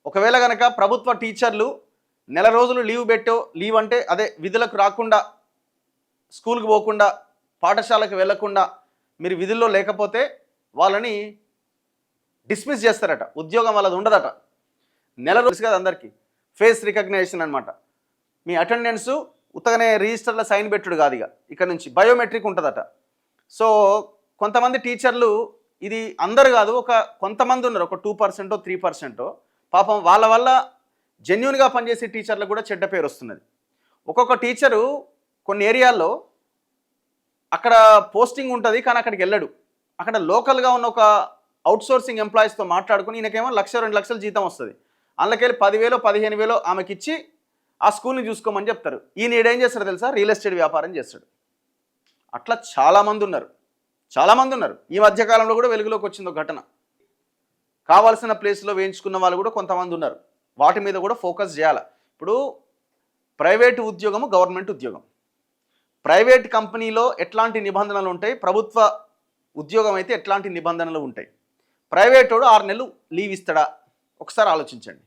ఒకవేళ గనక ప్రభుత్వ టీచర్లు నెల రోజులు లీవ్ అంటే అదే విధులకు రాకుండా, స్కూల్కి పోకుండా, పాఠశాలకు వెళ్లకుండా మీరు విధుల్లో లేకపోతే వాళ్ళని డిస్మిస్ చేస్తారట, ఉద్యోగం వాళ్ళది ఉండదట. నెల రోజులు కదా అందరికీ ఫేస్ రికగ్నైజేషన్ అనమాట. మీ అటెండెన్స్ ఉత్తగానే రిజిస్టర్లో సైన్ పెట్టుడు కాదు, ఇక్కడ నుంచి బయోమెట్రిక్ ఉంటుందట. సో కొంతమంది టీచర్లు, ఇది అందరు కాదు, కొంతమంది ఉన్నారు, ఒక 2% 3% పాపం వాళ్ళ వల్ల జెన్యున్గా పనిచేసే టీచర్లకు కూడా చెడ్డ పేరు వస్తున్నది. ఒక్కొక్క టీచరు కొన్ని ఏరియాల్లో అక్కడ పోస్టింగ్ ఉంటుంది కానీ అక్కడికి వెళ్ళడు. అక్కడ లోకల్గా ఉన్న ఒక అవుట్సోర్సింగ్ ఎంప్లాయీస్తో మాట్లాడుకుని ఈయనకేమో 1,00,000 2 లక్షల జీతం వస్తుంది. అందులోకెళ్ళి 10,000 15,000 ఆమెకి ఇచ్చి ఆ స్కూల్ని చూసుకోమని చెప్తారు. ఈయన ఏం చేస్తాడు తెలుసా? రియల్ ఎస్టేట్ వ్యాపారం చేస్తాడు. అట్లా చాలామంది ఉన్నారు. ఈ మధ్యకాలంలో కూడా వెలుగులోకి వచ్చింది ఒక ఘటన. కావాల్సిన ప్లేస్లో వేయించుకున్న వాళ్ళు కూడా కొంతమంది ఉన్నారు. వాటి మీద కూడా ఫోకస్ చేయాలి. ఇప్పుడు ప్రైవేటు ఉద్యోగము, గవర్నమెంట్ ఉద్యోగం. ప్రైవేట్ కంపెనీలో ఎట్లాంటి నిబంధనలు ఉంటాయి, ప్రభుత్వ ఉద్యోగం అయితే ఎట్లాంటి నిబంధనలు ఉంటాయి. ప్రైవేట్ వాడు 6 నెలలు లీవ్ ఇస్తాడా? ఒకసారి ఆలోచించండి.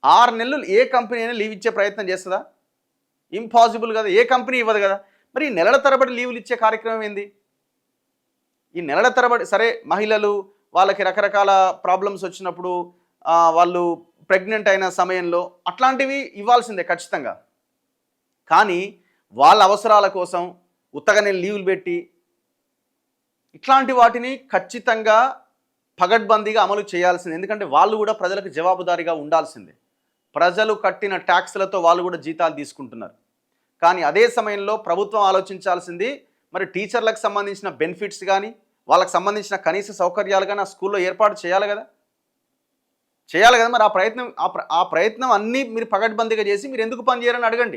6 నెలలు ఏ కంపెనీ అయినా లీవ్ ఇచ్చే ప్రయత్నం చేస్తుందా? ఇంపాసిబుల్ కదా, ఏ కంపెనీ ఇవ్వదు కదా. మరి ఈ నెలల తరబడి లీవులు ఇచ్చే కార్యక్రమం ఏంది? ఈ నెలల తరబడి సరే, మహిళలు వాళ్ళకి రకరకాల ప్రాబ్లమ్స్ వచ్చినప్పుడు, వాళ్ళు ప్రెగ్నెంట్ అయిన సమయంలో అట్లాంటివి ఇవ్వాల్సిందే ఖచ్చితంగా. కానీ వాళ్ళ అవసరాల కోసం ఉత్తగానే లీవులు పెట్టి ఇట్లాంటి వాటిని ఖచ్చితంగా పగడ్బందీగా అమలు చేయాల్సిందే. ఎందుకంటే వాళ్ళు కూడా ప్రజలకు జవాబుదారీగా ఉండాల్సిందే. ప్రజలు కట్టిన ట్యాక్స్లతో వాళ్ళు కూడా జీతాలు తీసుకుంటున్నారు. కానీ అదే సమయంలో ప్రభుత్వం ఆలోచించాల్సింది, మరి టీచర్లకు సంబంధించిన బెనిఫిట్స్ కానీ, వాళ్ళకి సంబంధించిన కనీస సౌకర్యాలు కానీ ఆ స్కూల్లో ఏర్పాటు చేయాలి కదా. మరి ఆ ప్రయత్నం అన్నీ మీరు పగడ్బందీగా చేసి మీరు ఎందుకు పని చేయరని అడగండి.